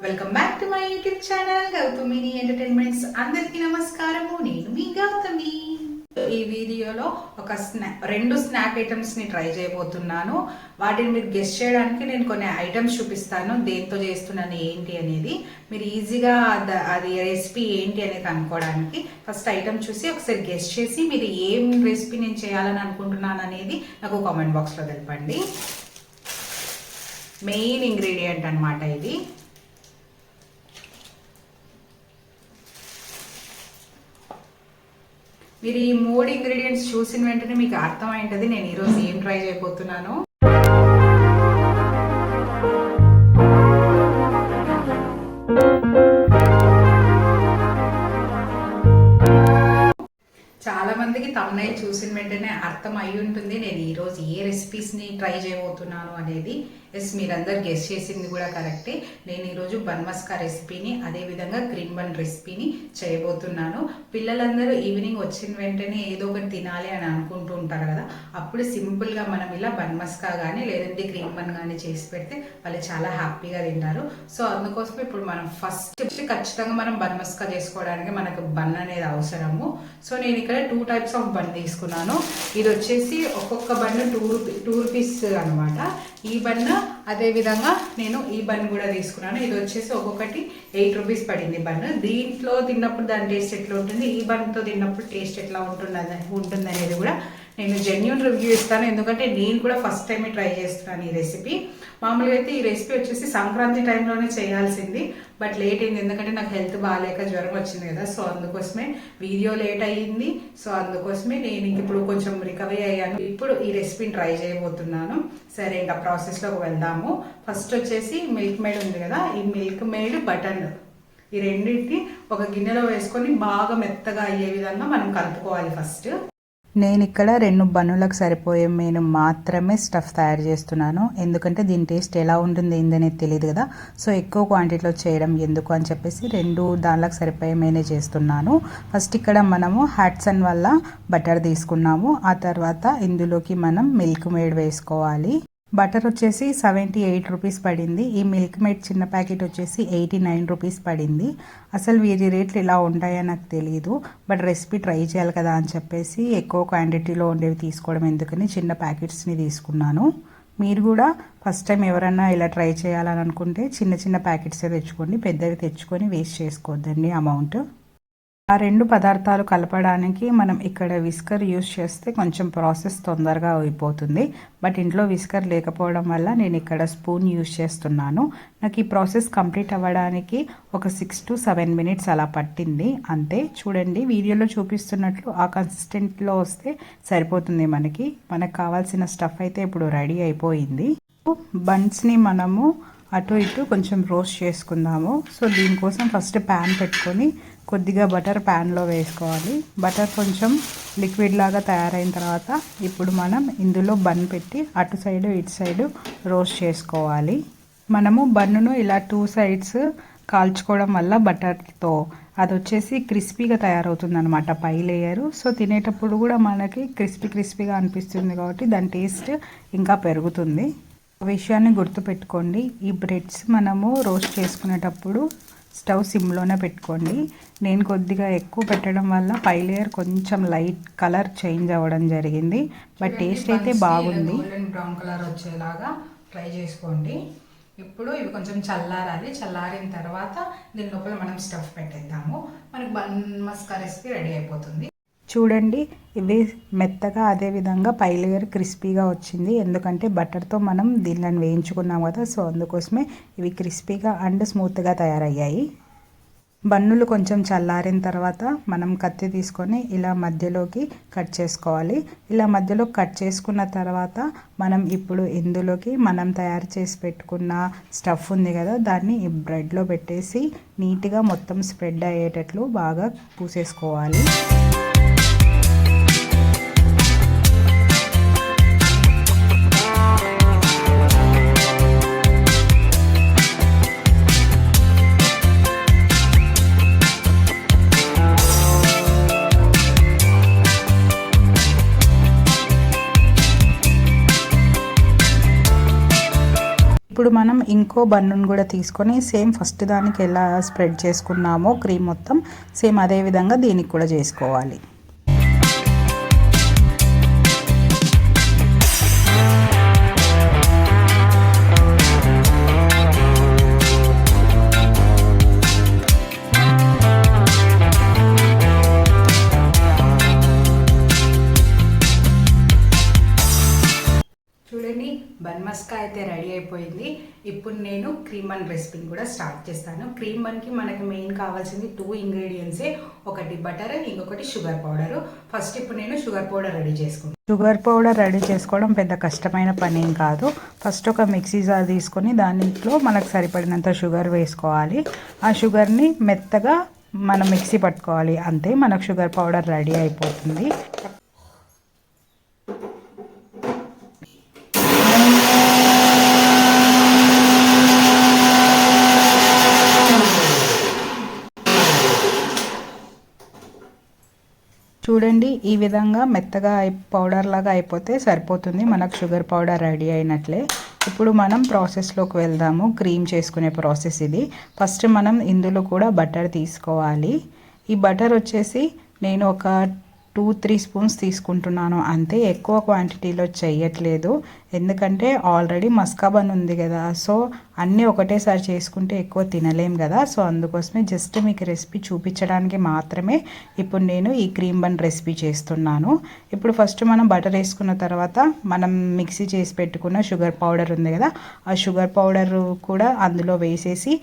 Welcome back to my YouTube channel Gautamini entertainments. అందరికీ నమస్కారము. నేను మీ గౌతమి. ఈ వీడియోలో రెండు స్నాక్ ఐటమ్స్ ని ట్రై చేయబోతున్నాను. వాటిని మీరు గెస్ట్ చేయడానికి నేను కొన్ని ఐటమ్స్ చూపిస్తాను, దేంతో చేస్తున్నాను ఏంటి అనేది. మీరు ఈజీగా అది రెసిపీ ఏంటి అనేది కనుక్కోవడానికి ఫస్ట్ ఐటమ్ చూసి ఒకసారి గెస్ట్ చేసి మీరు ఏం రెసిపీ నేను చేయాలని అనుకుంటున్నాను అనేది నాకు కామెంట్ బాక్స్లో తెలపండి. మెయిన్ ఇంగ్రీడియంట్ అన్నమాట ఇది. మీరు ఈ 3 ఇంగ్రీడియంట్స్ చూసిన వెంటనే మీకు అర్థమైంటది నేను ఈరోజు ఏం ట్రై చేయబోతున్నాను. చాలా మందికి తమ్నైల్ చూసిన వెంటనే అర్థం అయి ఉంటుంది నేను ఈరోజు ఏ రెసిపీస్ని ట్రై చేయబోతున్నాను అనేది. ఎస్, మీరందరు గెస్ట్ చేసింది కూడా కరెక్టే. నేను ఈరోజు బన్ మస్కా రెసిపీని, అదేవిధంగా గ్రీన్ బన్ రెసిపీని చేయబోతున్నాను. పిల్లలందరూ ఈవినింగ్ వచ్చిన వెంటనే ఏదో ఒకటి తినాలి అని అనుకుంటూ ఉంటారు కదా, అప్పుడు సింపుల్గా మనం ఇలా బన్ మస్కా కానీ లేదంటే గ్రీన్ బన్ కానీ చేసి పెడితే వాళ్ళు చాలా హ్యాపీగా తింటారు. సో అందుకోసం ఇప్పుడు మనం ఫస్ట్ ఖచ్చితంగా మనం బన్ మస్కా చేసుకోవడానికి మనకు బన్ అనేది అవసరము. సో నేను ఇక్కడ 2 టైప్స్ ఆఫ్ బన్ తీసుకున్నాను. ఇది వచ్చేసి ఒక్కొక్క బన్ 2 రూపీస్ అనమాట. ఈ బన్, అదే విధంగా నేను ఈ బన్ కూడా తీసుకున్నాను. ఇది వచ్చేసి ఒక్కొక్కటి 8 రూపీస్ పడింది బన్. దీంట్లో తిన్నప్పుడు దాని టేస్ట్ ఎట్లా ఉంటుంది, ఈ బన్తో తిన్నప్పుడు టేస్ట్ ఎట్లా ఉంటుంది అనేది కూడా నేను జెన్యూన్ రివ్యూ ఇస్తాను. ఎందుకంటే నేను కూడా ఫస్ట్ టైమే ట్రై చేస్తున్నాను ఈ రెసిపీ. మామూలుగా అయితే ఈ రెసిపీ వచ్చేసి సంక్రాంతి టైంలోనే చేయాల్సింది, బట్ లేట్ అయింది. ఎందుకంటే నాకు హెల్త్ బాగాలేక జ్వరం వచ్చింది కదా, సో అందుకోసమే వీడియో లేట్ అయ్యింది. సో అందుకోసమే నేను ఇప్పుడు కొంచెం రికవరీ అయ్యాను. ఇప్పుడు ఈ రెసిపీని ట్రై చేయబోతున్నాను. సరే, ఇంకా ప్రాసెస్లోకి వెళ్దాము. ఫస్ట్ వచ్చేసి మిల్క్ మేడ్ ఉంది కదా, ఈ మిల్క్ మేడ్ బటర్ ఈ రెండింటిని ఒక గిన్నెలో వేసుకొని బాగా మెత్తగా అయ్యే విధంగా మనం కలుపుకోవాలి ఫస్ట్. నేను ఇక్కడ 2 బన్నులకు సరిపోయే నేను మాత్రమే స్టఫ్ తయారు చేస్తున్నాను. ఎందుకంటే దీని టేస్ట్ ఎలా ఉంటుంది ఏందనేది తెలియదు కదా, సో ఎక్కువ క్వాంటిటీలో చేయడం ఎందుకు అని చెప్పేసి 2 దానిలకు సరిపోయే నేనే చేస్తున్నాను. ఫస్ట్ ఇక్కడ మనము హ్యాట్సన్ వల్ల బటర్ తీసుకున్నాము. ఆ తర్వాత ఇందులోకి మనం మిల్క్ మేడ్ వేసుకోవాలి. బటర్ వచ్చేసి 78 రూపీస్ పడింది. ఈ మిల్క్ మేడ్ చిన్న ప్యాకెట్ వచ్చేసి 89 రూపీస్ పడింది. అసలు వీరి రేట్లు ఇలా ఉంటాయో నాకు తెలియదు, బట్ రెసిపీ ట్రై చేయాలి కదా అని చెప్పేసి ఎక్కువ క్వాంటిటీలో ఉండేవి తీసుకోవడం ఎందుకని చిన్న ప్యాకెట్స్ని తీసుకున్నాను. మీరు కూడా ఫస్ట్ టైం ఎవరన్నా ఇలా ట్రై చేయాలని అనుకుంటే చిన్న చిన్న ప్యాకెట్సే తెచ్చుకోండి, పెద్దవి తెచ్చుకొని వేస్ట్ చేసుకోవద్దండి అమౌంట్. ఆ 2 పదార్థాలు కలపడానికి మనం ఇక్కడ విస్కర్ యూస్ చేస్తే కొంచెం ప్రాసెస్ తొందరగా అయిపోతుంది. బట్ ఇంట్లో విస్కర్ లేకపోవడం వల్ల నేను ఇక్కడ స్పూన్ యూస్ చేస్తున్నాను. నాకు ఈ ప్రాసెస్ కంప్లీట్ అవ్వడానికి ఒక 6 to 7 మినిట్స్ అలా పట్టింది అంతే. చూడండి, వీడియోలో చూపిస్తున్నట్లు ఆ కన్సిస్టెంట్లో వస్తే సరిపోతుంది. మనకు కావాల్సిన స్టఫ్ అయితే ఇప్పుడు రెడీ అయిపోయింది. బన్స్ని మనము అటు ఇటు కొంచెం రోస్ట్ చేసుకుందాము. సో దీనికోసం ఫస్ట్ ప్యాన్ పెట్టుకొని కొద్దిగా బటర్ ప్యాన్లో వేసుకోవాలి. బటర్ కొంచెం లిక్విడ్ లాగా తయారైన తర్వాత ఇప్పుడు మనం ఇందులో బన్ పెట్టి అటు సైడు ఇటు సైడు రోస్ట్ చేసుకోవాలి. మనము బన్నును ఇలా 2 సైడ్స్ కాల్చుకోవడం వల్ల బటర్తో అది వచ్చేసి క్రిస్పీగా తయారవుతుంది అనమాట పై లేయరు. సో తినేటప్పుడు కూడా మనకి క్రిస్పీగా అనిపిస్తుంది కాబట్టి దాని టేస్ట్ ఇంకా పెరుగుతుంది. విషయాన్ని గుర్తుపెట్టుకోండి, ఈ బ్రెడ్స్ మనము రోస్ట్ చేసుకునేటప్పుడు స్టవ్ సిమ్లోనే పెట్టుకోండి. నేను కొద్దిగా ఎక్కువ పెట్టడం వల్ల పై లేయర్ కొంచెం లైట్ కలర్ చేంజ్ అవ్వడం జరిగింది, బట్ టేస్ట్ అయితే బాగుంది. గోల్డెన్ బ్రౌన్ కలర్ వచ్చేలాగా ట్రై చేసుకోండి. ఇప్పుడు ఇవి కొంచెం చల్లారాలి. చల్లారిన తర్వాత దీని లోపల మనం స్టఫ్ పెట్టేద్దాము. మనకు బన్ మస్కా రెసిపీ రెడీ అయిపోతుంది. చూడండి, ఇవి మెత్తగా అదేవిధంగా పై లేయర్ క్రిస్పీగా వచ్చింది. ఎందుకంటే బటర్తో మనం దీనిని వేయించుకున్నాం కదా, సో అందుకోసమే ఇవి క్రిస్పీగా అండ్ స్మూత్గా తయారయ్యాయి. బన్నులు కొంచెం చల్లారిన తర్వాత మనం కత్తి తీసుకొని ఇలా మధ్యలోకి కట్ చేసుకోవాలి. ఇలా మధ్యలో కట్ చేసుకున్న తర్వాత మనం ఇప్పుడు ఇందులోకి మనం తయారు చేసి పెట్టుకున్న స్టఫ్ ఉంది కదా, దాన్ని ఈ బ్రెడ్లో పెట్టేసి నీట్గా మొత్తం స్ప్రెడ్ అయ్యేటట్లు బాగా పూసేసుకోవాలి. ఇప్పుడు మనం ఇంకో బన్నును కూడా తీసుకొని సేమ్ ఫస్ట్ దానికి ఎలా స్ప్రెడ్ చేసుకున్నామో క్రీమ్ మొత్తం సేమ్ అదే విధంగా దీనికి కూడా చేసుకోవాలి. చూడండి బన్ మస్కా అయితే రెడీ అయిపోయింది. ఇప్పుడు నేను క్రీమ్ బన్ రెసిపీని కూడా స్టార్ట్ చేస్తాను. క్రీమ్ బన్కి మనకి మెయిన్ కావాల్సింది 2 ఇంగ్రీడియంట్సే, ఒకటి బటర్, ఇంకొకటి షుగర్ పౌడర్. ఫస్ట్ ఇప్పుడు నేను షుగర్ పౌడర్ రెడీ చేసుకుంటాను. షుగర్ పౌడర్ రెడీ చేసుకోవడం పెద్ద కష్టమైన పని ఏం కాదు. ఫస్ట్ ఒక మిక్సీ జార్ తీసుకొని దాంట్లో మనకు సరిపడినంత షుగర్ వేసుకోవాలి. ఆ షుగర్ని మెత్తగా మనం మిక్సీ పట్టుకోవాలి. అంతే, మనకు షుగర్ పౌడర్ రెడీ అయిపోతుంది. చూడండి, ఈ విధంగా మెత్తగా పౌడర్ లాగా అయిపోతే సరిపోతుంది. మనకు షుగర్ పౌడర్ రెడీ అయినట్లే. ఇప్పుడు మనం ప్రాసెస్లోకి వెళ్దాము. క్రీమ్ చేసుకునే ప్రాసెస్ ఇది. ఫస్ట్ మనం ఇందులో కూడా బటర్ తీసుకోవాలి. ఈ బటర్ వచ్చేసి నేను ఒక 2-3 స్పూన్స్ తీసుకుంటున్నాను అంతే. ఎక్కువ క్వాంటిటీలో చేయట్లేదు, ఎందుకంటే ఆల్రెడీ మస్కా బన్ ఉంది కదా. సో అన్నీ ఒకటేసారి చేసుకుంటే ఎక్కువ తినలేం కదా. సో అందుకోసమే జస్ట్ మీకు రెసిపీ చూపించడానికి మాత్రమే ఇప్పుడు నేను ఈ క్రీమ్ బన్ రెసిపీ చేస్తున్నాను. ఇప్పుడు ఫస్ట్ మనం బటర్ వేసుకున్న తర్వాత మనం మిక్సీ చేసి పెట్టుకున్న షుగర్ పౌడర్ ఉంది కదా, ఆ షుగర్ పౌడర్ కూడా అందులో వేసేసి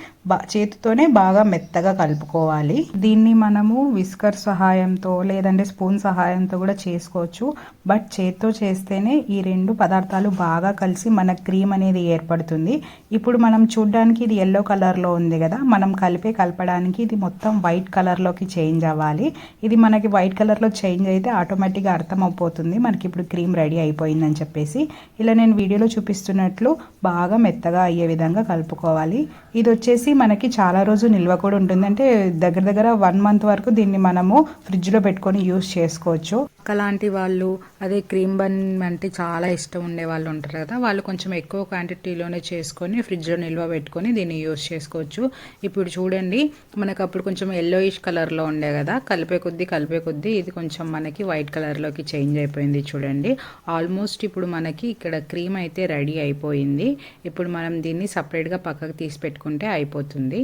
చేతితోనే బాగా మెత్తగా కలుపుకోవాలి. దీన్ని మనము విస్కర్ సహాయంతో లేదంటే స్పూన్ సహాయంతో కూడా చేసుకోవచ్చు. బట్ చేతితో చేస్తేనే ఈ రెండు పదార్థాలు బాగా కలిసి మన క్రీమ్ అనేది ఏర్పడుతుంది. ఇప్పుడు మనం చూడ్డానికి ఇది ఎల్లో కలర్లో ఉంది కదా, మనం కలపడానికి ఇది మొత్తం వైట్ కలర్లోకి చేంజ్ అవ్వాలి. ఇది మనకి వైట్ కలర్లో చేంజ్ అయితే ఆటోమేటిక్గా అర్థమైపోతుంది మనకి ఇప్పుడు క్రీమ్ రెడీ అయిపోయిందని చెప్పేసి. ఇలా నేను వీడియోలో చూపిస్తున్నట్లు బాగా మెత్తగా అయ్యే విధంగా కలుపుకోవాలి. ఇది వచ్చేసి మనకి చాలా రోజు నిల్వ కూడా ఉంటుంది. అంటే దగ్గర 1 మంత్ వరకు దీన్ని మనము ఫ్రిడ్జ్లో పెట్టుకొని యూస్ చేసుకోవచ్చు. అలాంటి వాళ్ళు, అదే క్రీమ్ బన్ అంటే చాలా ఇష్టం ఉండే వాళ్ళు ఉంటారు కదా, వాళ్ళు కొంచెం ఎక్కువ క్వాంటిటీలోనే చేసుకొని ఫ్రిడ్జ్లో నిల్వ పెట్టుకొని దీన్ని యూస్ చేసుకోవచ్చు. ఇప్పుడు చూడండి, మనకు అప్పుడు కొంచెం ఎల్లోయిష్ కలర్లో ఉండే కదా, కలిపే కొద్దీ ఇది కొంచెం మనకి వైట్ కలర్లోకి చేంజ్ అయిపోయింది. చూడండి, ఆల్మోస్ట్ ఇప్పుడు మనకి ఇక్కడ క్రీమ్ అయితే రెడీ అయిపోయింది. ఇప్పుడు మనం దీన్ని సపరేట్గా పక్కకు తీసి పెట్టుకుంటే అయిపోతుంది.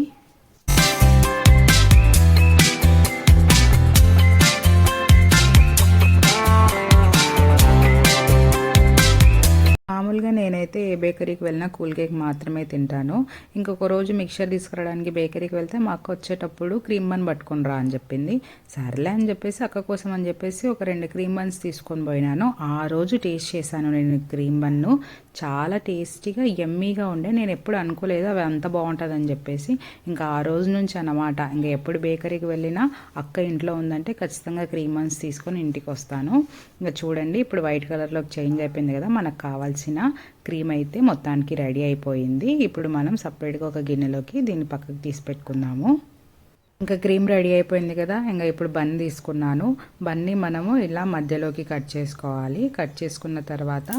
మామూలుగా నేనైతే ఏ బేకరీకి వెళ్ళినా కూల్ కేక్ మాత్రమే తింటాను. ఇంకొక రోజు మిక్చర్ తీసుకురావడానికి బేకరీకి వెళ్తే మా అక్క వచ్చేటప్పుడు క్రీమ్ బన్ పట్టుకొని రా అని చెప్పింది. సర్లే అని చెప్పేసి అక్క కోసం అని చెప్పేసి ఒక 2 క్రీమ్ బన్స్ తీసుకొని పోయినాను. ఆ రోజు టేస్ట్ చేశాను నేను క్రీమ్ బన్ను. చాలా టేస్టీగా యమ్మీగా ఉండే. నేను ఎప్పుడు అనుకోలేదు అవి అంత బాగుంటుందని చెప్పేసి. ఇంకా ఆ రోజు నుంచి అన్నమాట, ఇంకా ఎప్పుడు బేకరీకి వెళ్ళినా అక్క ఇంట్లో ఉందంటే ఖచ్చితంగా క్రీమ్ బన్స్ తీసుకొని ఇంటికి వస్తాను. ఇంకా చూడండి, ఇప్పుడు వైట్ కలర్లోకి చేంజ్ అయిపోయింది కదా. మనకు కావాల్సిన క్రీమ్ అయితే మొత్తానికి రెడీ అయిపోయింది. ఇప్పుడు మనం సపరేట్గా ఒక గిన్నెలోకి దీన్ని పక్కకు తీసి పెట్టుకుందాము. ఇంకా క్రీమ్ రెడీ అయిపోయింది కదా. ఇంకా ఇప్పుడు బన్ తీసుకున్నాను. బన్ని మనము ఇలా మధ్యలోకి కట్ చేసుకోవాలి. కట్ చేసుకున్న తర్వాత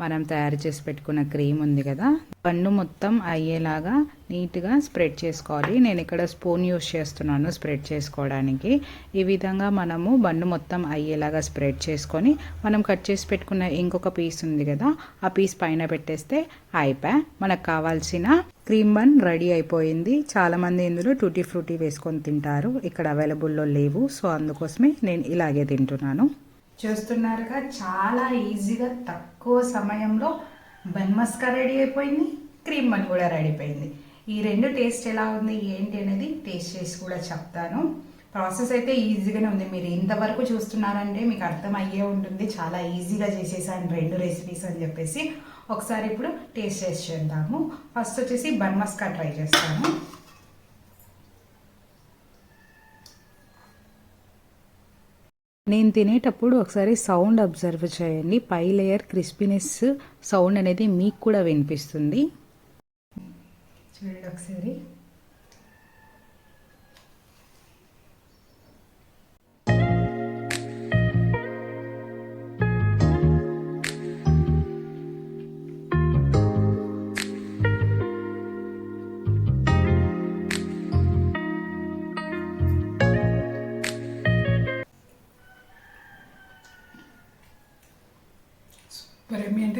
మనం తయారు చేసి పెట్టుకున్న క్రీమ్ ఉంది కదా, బన్ను మొత్తం అయ్యేలాగా నీట్గా స్ప్రెడ్ చేసుకోవాలి. నేను ఇక్కడ స్పూన్ యూస్ చేస్తున్నాను స్ప్రెడ్ చేసుకోవడానికి. ఈ విధంగా మనము బన్ను మొత్తం అయ్యేలాగా స్ప్రెడ్ చేసుకొని మనం కట్ చేసి పెట్టుకున్న ఇంకొక పీస్ ఉంది కదా, ఆ పీస్ పైన పెట్టేస్తే అయిపోయి మనకు కావాల్సిన క్రీమ్ బన్ రెడీ అయిపోయింది. చాలామంది ఇందులో టూటీ ఫ్రూటీ వేసుకొని తింటారు. ఇక్కడ అవైలబుల్లో లేవు, సో అందుకోసమే నేను ఇలాగే తింటున్నాను. చూస్తున్నారుగా, చాలా ఈజీగా తక్కువ సమయంలో బన్ మస్కా రెడీ అయిపోయింది, క్రీమ్ బన్ కూడా రెడీ అయిపోయింది. ఈ రెండు టేస్ట్ ఎలా ఉంది ఏంటి అనేది టేస్ట్ చేసి కూడా చెప్తాను. ప్రాసెస్ అయితే ఈజీగానే ఉంది. మీరు ఇంతవరకు చూస్తున్నారంటే మీకు అర్థం అయ్యే ఉంటుంది చాలా ఈజీగా చేసేసాను 2 రెసిపీస్ అని చెప్పేసి. ఒకసారి ఇప్పుడు టేస్ట్ చేసి చేద్దాము. ఫస్ట్ వచ్చేసి బన్ మస్కా ట్రై చేస్తాను. నేను తినేటప్పుడు ఒకసారి సౌండ్ అబ్జర్వ్ చేయండి. పై లేయర్ క్రిస్పీనెస్ సౌండ్ అనేది మీకు కూడా వినిపిస్తుంది. చూడండి ఒకసారి.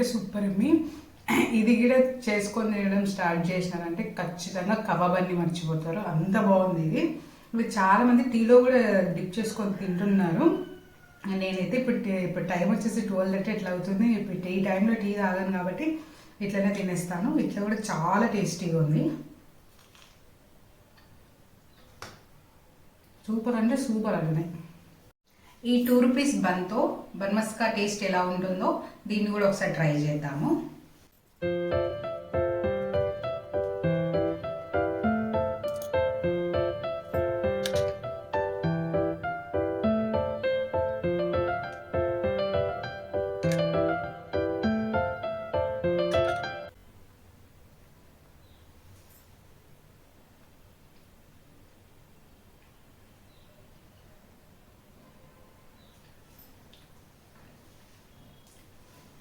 అయితే సూపర్ అమ్మి. ఇది కూడా చేసుకొని తినడం స్టార్ట్ చేసినారంటే ఖచ్చితంగా కబాబ్ అన్ని మర్చిపోతారు, అంత బాగుంది ఇది. ఇవి చాలా మంది టీలో కూడా డిప్ చేసుకొని తింటున్నారు. నేనైతే ఇప్పుడు టైం వచ్చేసి 12:30 ఇట్లా అవుతుంది. ఇప్పుడు ఈ టైంలో టీ తాగాను కాబట్టి ఇట్లనే తినేస్తాను. ఇట్లా కూడా చాలా టేస్టీగా ఉంది, సూపర్ అంటే సూపర్ అట్లనే. ఈ 2 రూపీస్ బన్తో బన్ మస్కా టేస్ట్ ఎలా ఉంటుందో దీన్ని కూడా ఒకసారి ట్రై చేద్దాము.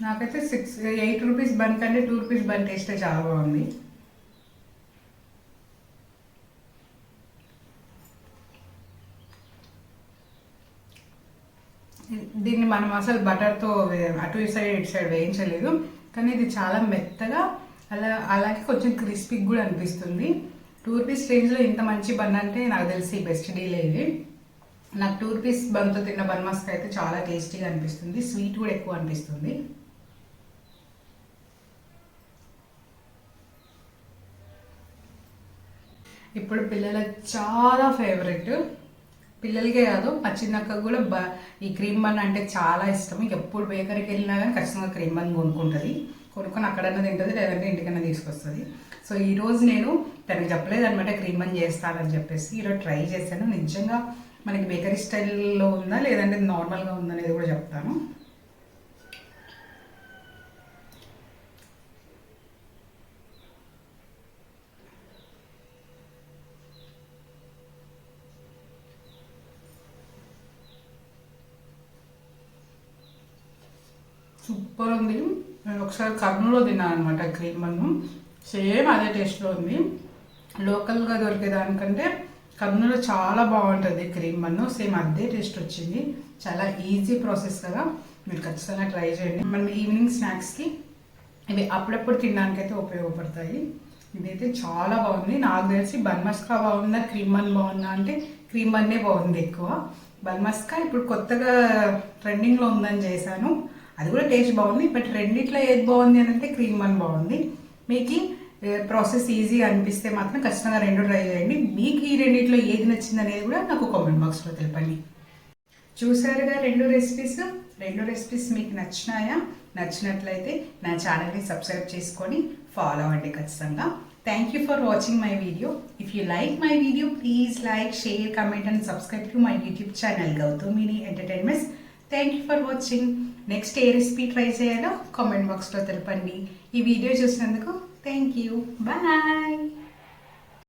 నాకైతే 8 రూపీస్ బన్ కంటే 2 రూపీస్ బన్ టేస్టే చాలా బాగుంది. దీన్ని మనం అసలు బటర్తో అటు ఇటు సైడ్ వేయించలేదు, కానీ ఇది చాలా మెత్తగా అలాగే కొంచెం క్రిస్పీగా కూడా అనిపిస్తుంది. 2 రూపీస్ రేంజ్లో ఇంత మంచి బన్ అంటే నాకు తెలిసి బెస్ట్ డీల్ ఇది. నాకు 2 రూపీస్ బన్తో తిన్న బన్ మస్కా అయితే చాలా టేస్టీగా అనిపిస్తుంది, స్వీట్ కూడా ఎక్కువ అనిపిస్తుంది. ఇప్పుడు పిల్లలకు చాలా ఫేవరెట్, పిల్లలకే కాదు మా చిన్నక్కకు కూడా ఈ క్రీమ్ బన్ అంటే చాలా ఇష్టం. ఎప్పుడు బేకరీకి వెళ్ళినా కానీ ఖచ్చితంగా క్రీమ్ బన్ కొనుక్కొని అక్కడన్నా తింటుంది, లేదంటే ఇంటికన్నా తీసుకొస్తుంది. సో ఈరోజు నేను తనకి చెప్పలేదు అనమాట క్రీమ్ బన్ చేస్తానని చెప్పేసి. ఈరోజు ట్రై చేశాను. నిజంగా మనకి బేకరీ స్టైల్లో ఉందా లేదంటే నార్మల్గా ఉందా అనేది కూడా చెప్తాను. సూపర్ ఉంది. నేను ఒకసారి కర్నూలులో తిన్నాను అనమాట క్రీమ్ బన్ను, సేమ్ అదే టేస్ట్లో ఉంది. లోకల్గా దొరికేదానికంటే కర్నూలులో చాలా బాగుంటుంది క్రీమ్ బన్ను, సేమ్ అదే టేస్ట్ వచ్చింది. చాలా ఈజీ ప్రాసెస్ కదా, మీరు ఖచ్చితంగా ట్రై చేయండి. మనం ఈవినింగ్ స్నాక్స్కి ఇవి అప్పుడప్పుడు తినడానికైతే ఉపయోగపడతాయి. ఇదైతే చాలా బాగుంది. నాకు తెలిసి బన్ మస్కా బాగుందా క్రీమ్ బన్ బాగుందా అంటే క్రీమ్ బన్నే బాగుంది ఎక్కువ. బన్ మస్కా ఇప్పుడు కొత్తగా ట్రెండింగ్లో ఉందని చేశాను, అది కూడా టేస్ట్ బాగుంది. బట్ రెండిట్లో ఏది బాగుంది అని అంటే క్రీమ్ బన్ బాగుంది. మీకు ప్రాసెస్ ఈజీగా అనిపిస్తే మాత్రం ఖచ్చితంగా రెండు ట్రై చేయండి. మీకు ఈ రెండిట్లో ఏది నచ్చింది అనేది కూడా నాకు కామెంట్ బాక్స్లో తెలపండి. చూసారుగా రెండు రెసిపీస్ మీకు నచ్చినాయా? నచ్చినట్లయితే నా ఛానల్ని సబ్స్క్రైబ్ చేసుకొని ఫాలో అవ్వండి ఖచ్చితంగా. Thank you for watching my video. If you like my video please like, share, comment and subscribe to my YouTube channel Gautamini entertainments. Thank you for watching. Next ఏ రెసిపీ ట్రై చేయాలో comment బాక్స్లో తెలపండి. ఈ video చూసినందుకు thank you. Bye.